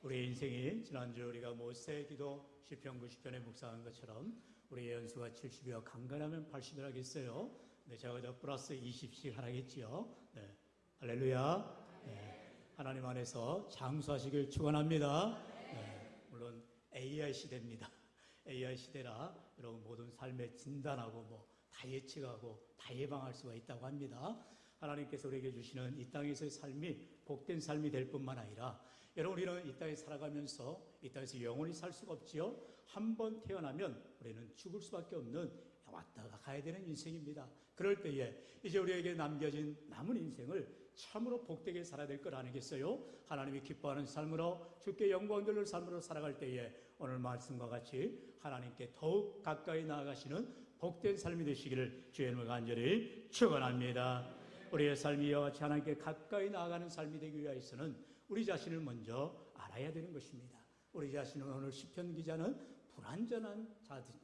우리의 인생이 지난주 우리가 모세의 기도 시편 90편에 묵상한 것처럼 우리의 연수가 70이와 강건하면 80을 하겠어요. 네, 제가 더 플러스 20씩 하라겠지요. 네, 할렐루야. 네, 하나님 안에서 장수하시길 축원합니다. 네, 물론 AI 시대입니다. AI 시대라 여러분 모든 삶에 진단하고 다 예측하고 다 예방할 수가 있다고 합니다. 하나님께서 우리에게 주시는 이 땅에서의 삶이 복된 삶이 될 뿐만 아니라 여러분 우리는 이 땅에 살아가면서 이 땅에서 영원히 살 수가 없지요. 한 번 태어나면 우리는 죽을 수밖에 없는 왔다가 가야 되는 인생입니다. 그럴 때에 이제 우리에게 남겨진 남은 인생을 참으로 복되게 살아야 될 것 아니겠어요? 하나님이 기뻐하는 삶으로 주께 영광 돌릴 삶으로 살아갈 때에 오늘 말씀과 같이 하나님께 더욱 가까이 나아가시는 복된 삶이 되시기를 주의 이름으로 간절히 축원합니다. 우리의 삶이 이와 같이 하나님께 가까이 나아가는 삶이 되기 위해서는 우리 자신을 먼저 알아야 되는 것입니다. 우리 자신은 오늘 시편 기자는 불완전한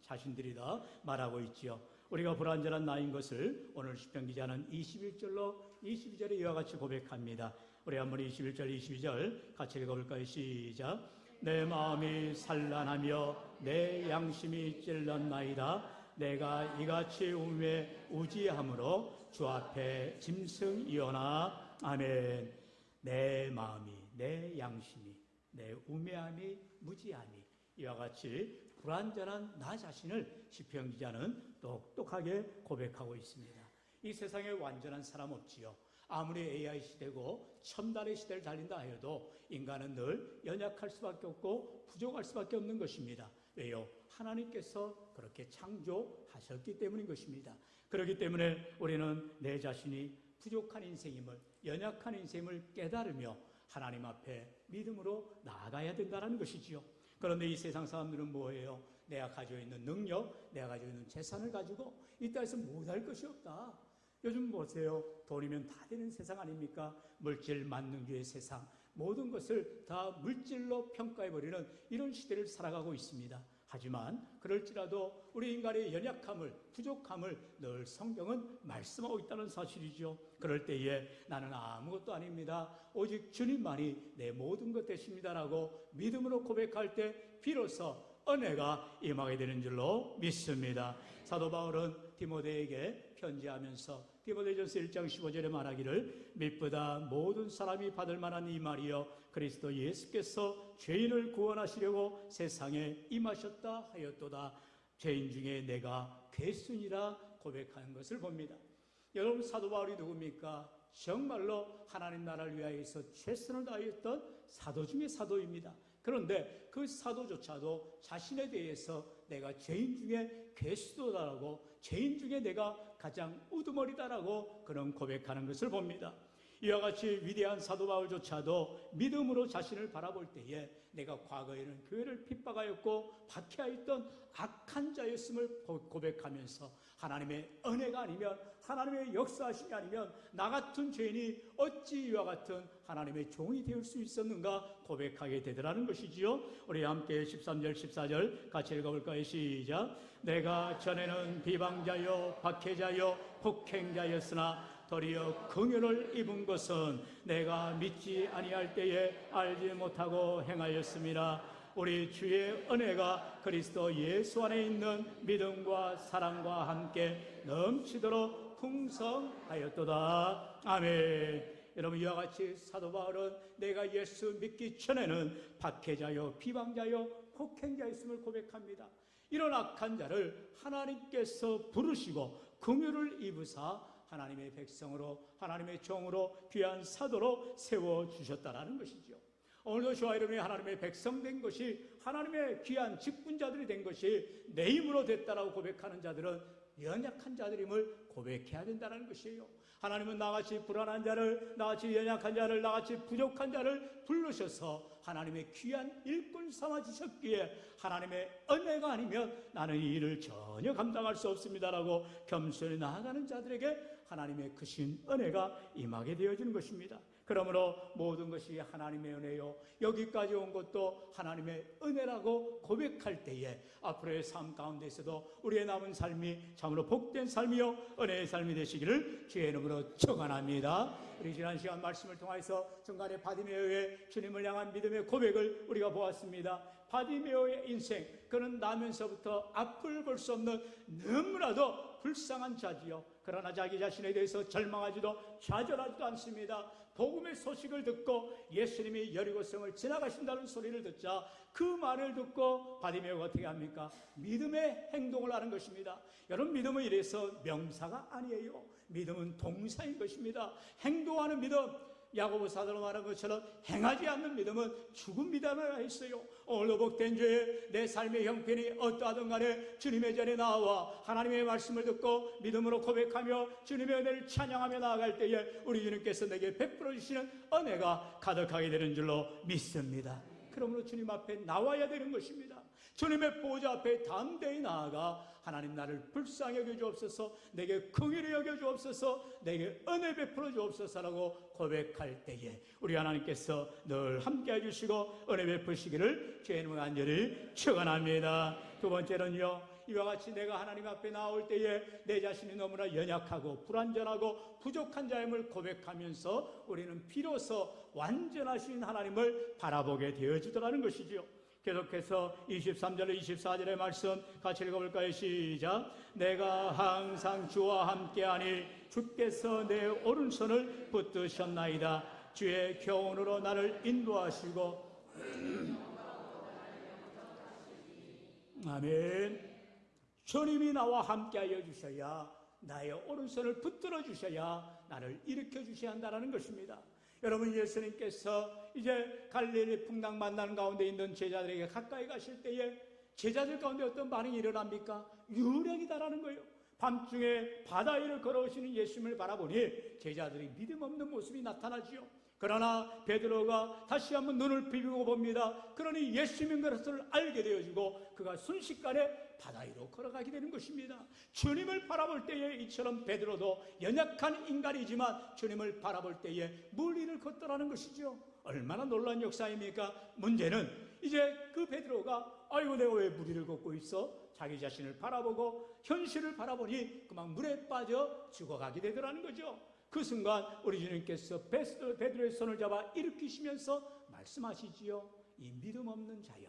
자신들이다 말하고 있지요. 우리가 불완전한 나인 것을 오늘 시편 기자는 21절로 22절에 이와 같이 고백합니다. 우리 한번 21절 22절 같이 읽어볼까요? 시작. 내 마음이 산란하며 내 양심이 찔렀나이다. 내가 이같이 우매 우지함으로 주 앞에 짐승이오나. 아멘. 내 마음이, 내 양심이, 내 우매함이, 무지함이 이와 같이 불완전한 나 자신을 시편 기자는 똑똑하게 고백하고 있습니다. 이 세상에 완전한 사람 없지요. 아무리 AI 시대고 첨단의 시대를 달린다 하여도 인간은 늘 연약할 수밖에 없고 부족할 수밖에 없는 것입니다. 왜요? 하나님께서 그렇게 창조하셨기 때문인 것입니다. 그렇기 때문에 우리는 내 자신이 부족한 인생임을, 연약한 인생임을 깨달으며 하나님 앞에 믿음으로 나아가야 된다는 것이지요. 그런데 이 세상 사람들은 뭐예요? 내가 가지고 있는 능력, 내가 가지고 있는 재산을 가지고 이 땅에서 못할 것이 없다. 요즘 보세요. 돈이면 다 되는 세상 아닙니까? 물질 만능주의 세상, 모든 것을 다 물질로 평가해버리는 이런 시대를 살아가고 있습니다. 하지만 그럴지라도 우리 인간의 연약함을, 부족함을 늘 성경은 말씀하고 있다는 사실이죠. 그럴 때에 나는 아무것도 아닙니다. 오직 주님만이 내 모든 것 되십니다라고 믿음으로 고백할 때 비로소 은혜가 임하게 되는 줄로 믿습니다. 사도 바울은 디모데에게 편지하면서 디모데전서 1장 15절에 말하기를 mit보다 모든 사람이 받을 만한 이 말이여 그리스도 예수께서 죄인을 구원하시려고 세상에 임하셨다 하였도다. 죄인 중에 내가 괴순이라 고백하는 것을 봅니다. 여러분 사도 바울이 누굽니까? 정말로 하나님 나라를 위하여서 최선을 다했던 사도 중에 사도입니다. 그런데 그 사도조차도 자신에 대해서 내가 죄인 중에 괴수도다라고, 죄인 중에 내가 가장 우두머리다라고 그런 고백하는 것을 봅니다. 이와 같이 위대한 사도 바울조차도 믿음으로 자신을 바라볼 때에 내가 과거에는 교회를 핍박하였고 박해하였던 악한 자였음을 고백하면서 하나님의 은혜가 아니면, 하나님의 역사하심이 아니면 나 같은 죄인이 어찌 이와 같은 하나님의 종이 될 수 있었는가 고백하게 되더라는 것이지요. 우리 함께 13절 14절 같이 읽어볼까요? 시작. 내가 전에는 비방자요 박해자요 폭행자였으나 도리어 긍휼을 입은 것은 내가 믿지 아니할 때에 알지 못하고 행하였습니다. 우리 주의 은혜가 그리스도 예수 안에 있는 믿음과 사랑과 함께 넘치도록 풍성하였도다. 아멘. 여러분 이와 같이 사도 바울은 내가 예수 믿기 전에는 박해자요 비방자요 폭행자였음을 고백합니다. 이런 악한 자를 하나님께서 부르시고 긍휼을 입으사 하나님의 백성으로, 하나님의 종으로, 귀한 사도로 세워주셨다라는 것이죠. 오늘도 저와 여러분이 하나님의 백성 된 것이, 하나님의 귀한 직분자들이 된 것이 내 힘으로 됐다라고 고백하는 자들은 연약한 자들임을 고백해야 된다는 것이에요. 하나님은 나같이 불안한 자를, 나같이 연약한 자를, 나같이 부족한 자를 부르셔서 하나님의 귀한 일꾼 삼아주셨기에 하나님의 은혜가 아니면 나는 이 일을 전혀 감당할 수 없습니다라고 겸손히 나아가는 자들에게 하나님의 크신 은혜가 임하게 되어지는 것입니다. 그러므로 모든 것이 하나님의 은혜요, 여기까지 온 것도 하나님의 은혜라고 고백할 때에 앞으로의 삶 가운데서도 우리의 남은 삶이 참으로 복된 삶이요 은혜의 삶이 되시기를 주의 이름으로 축원합니다. 우리 지난 시간 말씀을 통해서 중간에 바디메오의 주님을 향한 믿음의 고백을 우리가 보았습니다. 바디메오의 인생, 그는 나면서부터 앞을 볼 수 없는 너무나도 불쌍한 자지요. 그러나 자기 자신에 대해서 절망하지도 좌절하지도 않습니다. 복음의 소식을 듣고 예수님이 여리고성을 지나가신다는 소리를 듣자 그 말을 듣고 바디메오가 어떻게 합니까? 믿음의 행동을 하는 것입니다. 여러분, 믿음은 이래서 명사가 아니에요. 믿음은 동사인 것입니다. 행동하는 믿음, 야고보 사도로 말한 것처럼 행하지 않는 믿음은 죽은 믿음이라 했어요. 오늘도 복된 주에 내 삶의 형편이 어떠하든 간에 주님의 전에 나와 하나님의 말씀을 듣고 믿음으로 고백하며 주님의 은혜를 찬양하며 나아갈 때에 우리 주님께서 내게 베풀어 주시는 은혜가 가득하게 되는 줄로 믿습니다. 그러므로 주님 앞에 나와야 되는 것입니다. 주님의 보좌 앞에 담대히 나아가 하나님, 나를 불쌍히 여겨주옵소서, 내게 긍휼히 여겨주옵소서, 내게 은혜 베풀어 주옵소서라고 고백할 때에 우리 하나님께서 늘 함께해 주시고 은혜 베푸시기를 주의 이름으로 간절히 축원합니다. 두 번째는요, 이와 같이 내가 하나님 앞에 나올 때에 내 자신이 너무나 연약하고 불완전하고 부족한 자임을 고백하면서 우리는 비로소 완전하신 하나님을 바라보게 되어지더라는 것이지요. 계속해서 23절 24절의 말씀 같이 읽어볼까요? 시작. 내가 항상 주와 함께하니 주께서 내 오른손을 붙드셨나이다. 주의 교훈으로 나를 인도하시고 아멘. 주님이 나와 함께하여 주셔야, 나의 오른손을 붙들어 주셔야 나를 일으켜 주셔야 한다는 것입니다. 여러분, 예수님께서 이제 갈릴리 풍랑 만나는 가운데 있는 제자들에게 가까이 가실 때에 제자들 가운데 어떤 반응이 일어납니까? 유령이다라는 거예요. 밤중에 바다 위를 걸어오시는 예수님을 바라보니 제자들이 믿음 없는 모습이 나타나지요. 그러나 베드로가 다시 한번 눈을 비비고 봅니다. 그러니 예수님인 것을 알게 되어지고 그가 순식간에 바다 위로 걸어가게 되는 것입니다. 주님을 바라볼 때에 이처럼 베드로도 연약한 인간이지만 주님을 바라볼 때에 물 위를 걷더라는 것이죠. 얼마나 놀라운 역사입니까? 문제는 이제 그 베드로가 아이고, 내가 왜 물 위를 걷고 있어? 자기 자신을 바라보고 현실을 바라보니 그만 물에 빠져 죽어가게 되더라는 거죠. 그 순간 우리 주님께서 베드로의 손을 잡아 일으키시면서 말씀하시지요. 이 믿음 없는 자여,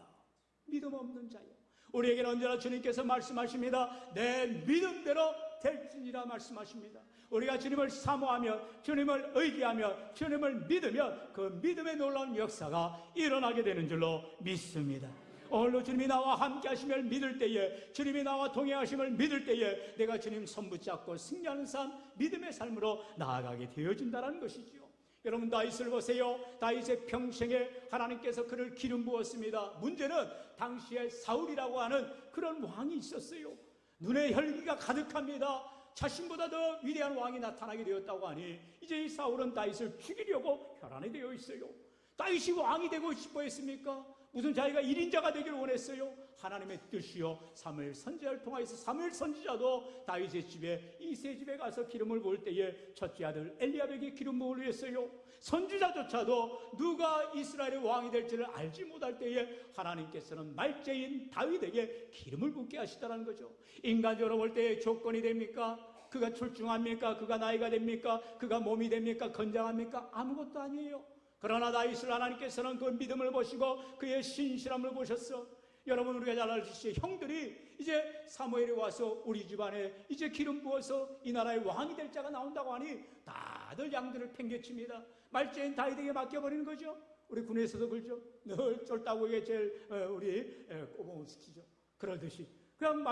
믿음 없는 자여. 우리에게는 언제나 주님께서 말씀하십니다. 내 믿음대로 될지니라 말씀하십니다. 우리가 주님을 사모하며 주님을 의지하며 주님을 믿으면 그 믿음의 놀라운 역사가 일어나게 되는 줄로 믿습니다. 오늘도 주님이 나와 함께 하심을 믿을 때에, 주님이 나와 동행하심을 믿을 때에 내가 주님 손 붙잡고 승리하는 삶, 믿음의 삶으로 나아가게 되어진다는 것이지요. 여러분, 다윗을 보세요. 다윗의 평생에 하나님께서 그를 기름 부었습니다. 문제는 당시에 사울이라고 하는 그런 왕이 있었어요. 눈에 혈기가 가득합니다. 자신보다 더 위대한 왕이 나타나게 되었다고 하니 이제 이 사울은 다윗을 죽이려고 혈안이 되어 있어요. 다윗이 왕이 되고 싶어 했습니까? 무슨 자기가 1인자가 되기를 원했어요? 하나님의 뜻이요. 사무엘 선지자를 통해서 사무엘 선지자도 다윗의 집에, 이새의 집에 가서 기름을 부을 때에 첫째 아들 엘리압에게 기름 부음을 했어요. 선지자조차도 누가 이스라엘의 왕이 될지를 알지 못할 때에 하나님께서는 말제인 다윗에게 기름을 붓게 하시다는 거죠. 인간적으로 볼 때 조건이 됩니까? 그가 출중합니까? 그가 나이가 됩니까? 그가 몸이 됩니까? 건장합니까? 아무것도 아니에요. 그러나 다윗을 하나님께서는 그 믿음을 보시고 그의 신실함을 보셨어. 여러분, 우리가 잘 알듯이 형들이 이제 사무엘이 와서 우리 집안에 이제 기름 부어서 이 나라의 왕이 될 자가 나온다고 하니 다들 양들을 팽개칩니다. 말제인 다윗에게 맡겨버리는 거죠. 우리 군에서도 그러죠. 늘 쫄따구에게 제일 우리 꼬봉을 시키죠. 그러듯이 그냥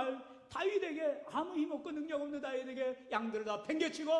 다윗에게 아무 힘없고 능력 없는 다윗에게 양들을 다 팽개치고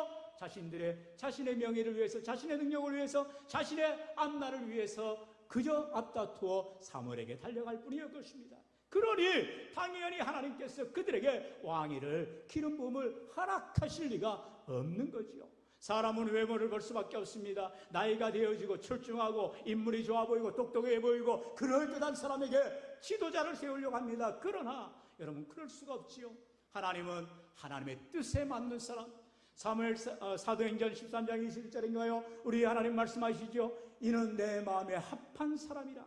자신의 명예를 위해서, 자신의 능력을 위해서, 자신의 앞날을 위해서 그저 앞다투어 사무엘에게 달려갈 뿐이었 것입니다. 그러니 당연히 하나님께서 그들에게 왕위를, 기름 부음을 허락하실 리가 없는 거지요. 사람은 외모를 볼 수밖에 없습니다. 나이가 되어지고 출중하고 인물이 좋아 보이고 똑똑해 보이고 그럴듯한 사람에게 지도자를 세우려고 합니다. 그러나 여러분, 그럴 수가 없지요. 하나님은 하나님의 뜻에 맞는 사람, 사도행전 13장 21절인가요? 우리 하나님 말씀하시죠. 이는 내 마음에 합한 사람이라.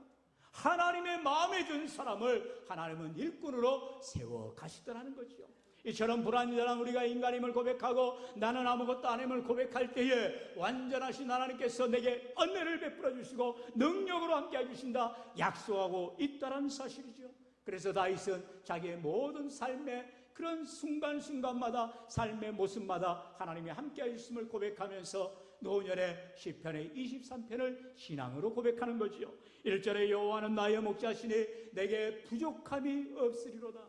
하나님의 마음에 든 사람을 하나님은 일꾼으로 세워 가시더라는 거죠. 이처럼 불완전한 우리가 인간임을 고백하고 나는 아무것도 아님을 고백할 때에 완전하신 하나님께서 내게 은혜를 베풀어 주시고 능력으로 함께 해주신다 약속하고 있다는 사실이죠. 그래서 다윗은 자기의 모든 삶의 그런 순간순간마다 삶의 모습마다 하나님이 함께 하셨음을 고백하면서 노년의 시편의 23편을 신앙으로 고백하는 거지요. 1절에 여호와는 나의 목자시니 내게 부족함이 없으리로다.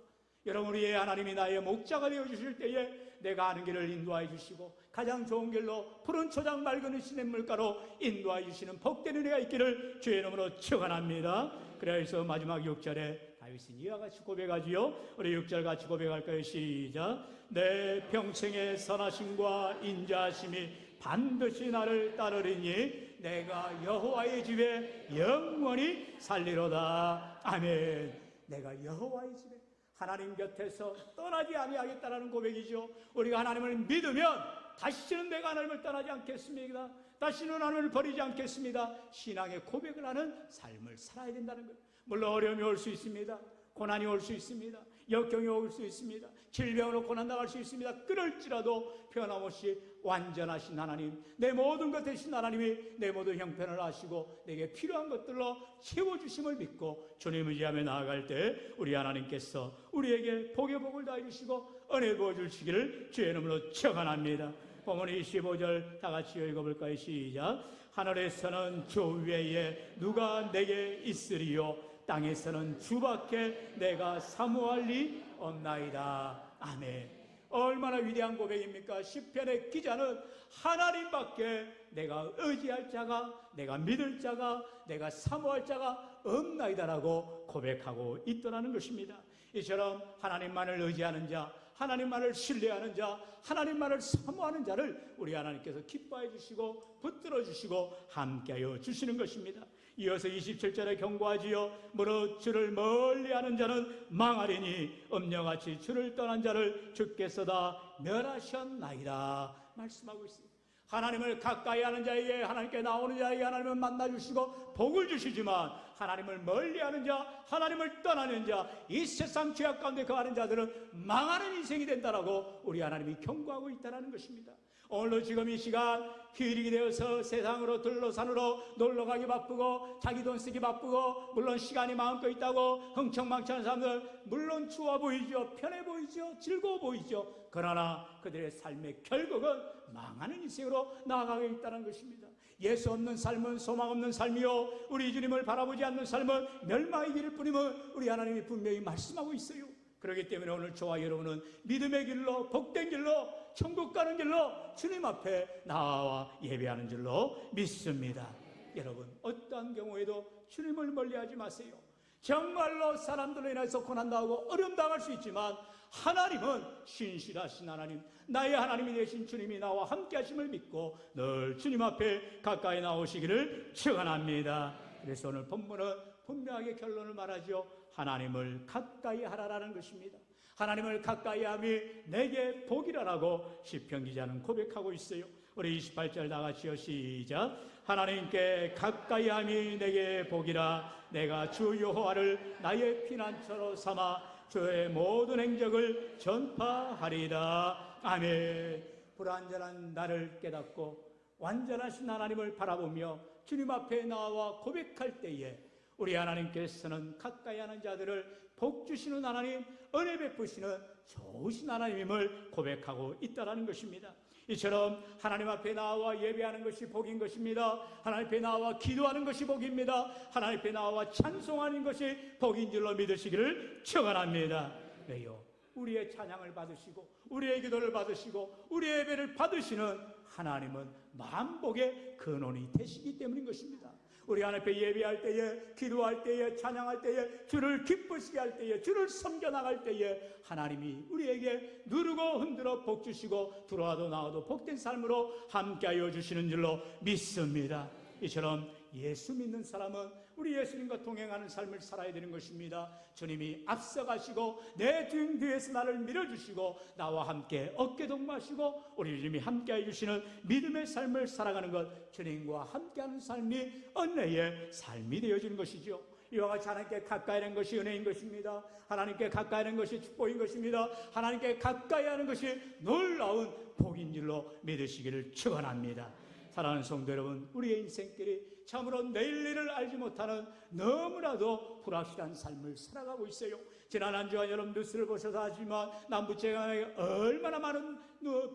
여러분, 우리의 하나님이 나의 목자가 되어주실 때에 내가 아는 길을 인도하여 주시고 가장 좋은 길로 푸른 초장 맑은 시냇물가로 인도하여 주시는 복된 은혜가 있기를 주의 이름으로 축원합니다. 그래서 마지막 6절에 다윗은 이와 같이 고백하지요. 우리 6절 같이 고백할까요? 시작. 내 평생의 선하심과 인자하심이 반드시 나를 따르리니 내가 여호와의 집에 영원히 살리로다. 아멘. 내가 여호와의 집에 하나님 곁에서 떠나지 아니하겠다라는 고백이죠. 우리가 하나님을 믿으면 다시는 내가 하나님을 떠나지 않겠습니다. 다시는 하나님을 버리지 않겠습니다. 신앙의 고백을 하는 삶을 살아야 된다는 거예요. 물론 어려움이 올 수 있습니다. 고난이 올 수 있습니다. 역경이 올 수 있습니다. 질병으로 고난당할 수 있습니다. 그럴지라도 변함없이 완전하신 하나님, 내 모든 것 되신 하나님이 내 모든 형편을 아시고 내게 필요한 것들로 채워주심을 믿고 주님을 의지하며 나아갈 때 우리 하나님께서 우리에게 복의 복을 다해주시고 은혜 부어주시기를 주의 이름으로 축원합니다. 본문 25절 다 같이 읽어볼까요? 시작. 하늘에서는 주 외에 누가 내게 있으리요 땅에서는 주밖에 내가 사모할 리 없나이다. 아멘. 얼마나 위대한 고백입니까? 시편의 기자는 하나님밖에 내가 의지할 자가, 내가 믿을 자가, 내가 사모할 자가 없나이다라고 고백하고 있더라는 것입니다. 이처럼 하나님만을 의지하는 자, 하나님만을 신뢰하는 자, 하나님만을 사모하는 자를 우리 하나님께서 기뻐해 주시고 붙들어 주시고 함께하여 주시는 것입니다. 이어서 27절에 경고하지요. 무릇 주를 멀리하는 자는 망하리니 음녀같이 주를 떠난 자를 주께서 다 멸하셨나이다 말씀하고 있습니다. 하나님을 가까이 하는 자에게, 하나님께 나오는 자에게 하나님을 만나주시고 복을 주시지만 하나님을 멀리하는 자, 하나님을 떠나는 자, 이 세상 죄악 가운데 거하는 자들은 망하는 인생이 된다라고 우리 하나님이 경고하고 있다는 것입니다. 오늘도 지금 이 시간 휴일이 되어서 세상으로 들러산으로 놀러가기 바쁘고 자기 돈 쓰기 바쁘고 물론 시간이 마음껏 있다고 흥청망청한 사람들 물론 좋아 보이죠. 편해 보이죠. 즐거워 보이죠. 그러나 그들의 삶의 결국은 망하는 인생으로 나아가게 있다는 것입니다. 예수 없는 삶은 소망 없는 삶이요 우리 주님을 바라보지 않는 삶은 멸망의 길일 뿐임을 우리 하나님이 분명히 말씀하고 있어요. 그렇기 때문에 오늘 저와 여러분은 믿음의 길로 복된 길로 천국 가는 길로 주님 앞에 나와 예배하는 줄로 믿습니다. 여러분 어떠한 경우에도 주님을 멀리하지 마세요. 정말로 사람들로 인해서 고난당하고 어려움당할 수 있지만 하나님은 신실하신 하나님, 나의 하나님이 되신 주님이 나와 함께 하심을 믿고 늘 주님 앞에 가까이 나오시기를 축원합니다. 그래서 오늘 본문은 분명하게 결론을 말하죠. 하나님을 가까이 하라라는 것입니다. 하나님을 가까이 함이 내게 복이라라고 시편 기자는 고백하고 있어요. 우리 28절 다 같이요. 시작. 하나님께 가까이 함이 내게 복이라. 내가 주 여호와를 나의 피난처로 삼아 주의 모든 행적을 전파하리다. 아멘. 불완전한 나를 깨닫고 완전하신 하나님을 바라보며 주님 앞에 나와 고백할 때에 우리 하나님께서는 가까이 하는 자들을 복 주시는 하나님, 은혜 베푸시는 좋으신 하나님임을 고백하고 있다는 것입니다. 이처럼 하나님 앞에 나와 예배하는 것이 복인 것입니다. 하나님 앞에 나와 기도하는 것이 복입니다. 하나님 앞에 나와 찬송하는 것이 복인 줄로 믿으시기를 축원합니다. 왜요? 우리의 찬양을 받으시고 우리의 기도를 받으시고 우리의 예배를 받으시는 하나님은 만복의 근원이 되시기 때문인 것입니다. 우리 하나님 앞에 예배할 때에, 기도할 때에, 찬양할 때에, 주를 기쁘시게 할 때에, 주를 섬겨나갈 때에 하나님이 우리에게 누르고 흔들어 복 주시고 들어와도 나와도 복된 삶으로 함께하여 주시는 줄로 믿습니다. 이처럼 예수 믿는 사람은 우리 예수님과 동행하는 삶을 살아야 되는 것입니다. 주님이 앞서가시고 내 등 뒤에서 나를 밀어주시고 나와 함께 어깨동무하시고 우리 주님이 함께해 주시는 믿음의 삶을 살아가는 것, 주님과 함께하는 삶이 은혜의 삶이 되어지는 것이죠. 이와 같이 하나님께 가까이 하는 것이 은혜인 것입니다. 하나님께 가까이 하는 것이 축복인 것입니다. 하나님께 가까이 하는 것이 놀라운 복인 줄로 믿으시기를 축원합니다. 사랑하는 성도 여러분, 우리의 인생길이 참으로 내일 일을 알지 못하는 너무나도 불확실한 삶을 살아가고 있어요. 지난 한 주간 여러분 뉴스를 보셔서 하지만 남부지방에 얼마나 많은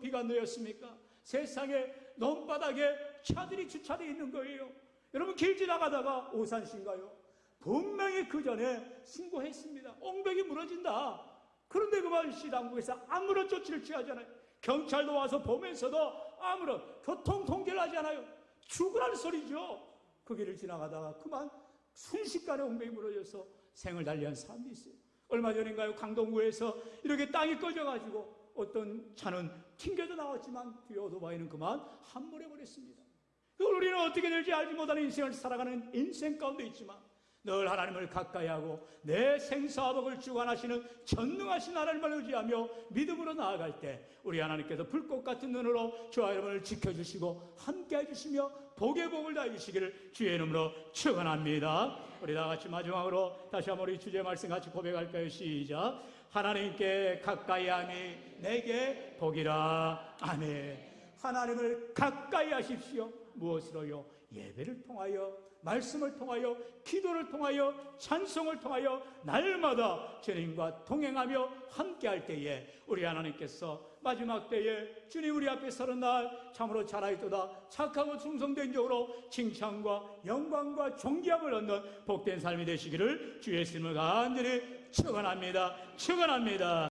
비가 놓였습니까? 세상에 논바닥에 차들이 주차되어 있는 거예요. 여러분 길 지나가다가 오산시인가요? 분명히 그 전에 신고했습니다. 옹벽이 무너진다. 그런데 그만 시당국에서 아무런 조치를 취하잖아요. 경찰도 와서 보면서도 아무런 교통 통제를 하지 않아요. 죽으라는 소리죠. 그 길을 지나가다가 그만 순식간에 옹벽이 무너져서 생을 달리한 사람도 있어요. 얼마 전인가요? 강동구에서 이렇게 땅이 꺼져가지고 어떤 차는 튕겨져 나왔지만 뒤에 오토바이는 그만 함몰해 버렸습니다. 우리는 어떻게 될지 알지 못하는 인생을 살아가는 인생 가운데 있지만 늘 하나님을 가까이 하고 내 생사복을 주관하시는 전능하신 하나님을 의지하며 믿음으로 나아갈 때 우리 하나님께서 불꽃 같은 눈으로 저와 여러분을 지켜주시고 함께해 주시며 복의 복을 다해 주시기를 주의 이름으로 축원합니다. 우리 다 같이 마지막으로 다시 한번 우리 주제의 말씀 같이 고백할까요? 시작. 하나님께 가까이함이 내게 복이라. 아멘. 하나님을 가까이 하십시오. 무엇으로요? 예배를 통하여, 말씀을 통하여, 기도를 통하여, 찬송을 통하여 날마다 주님과 동행하며 함께할 때에 우리 하나님께서 마지막 때에 주님 우리 앞에 서는 날 참으로 잘하였도다 착하고 충성된 자로 칭찬과 영광과 존귀함을 얻는 복된 삶이 되시기를 주 예수님을 간절히 축원합니다. 축원합니다.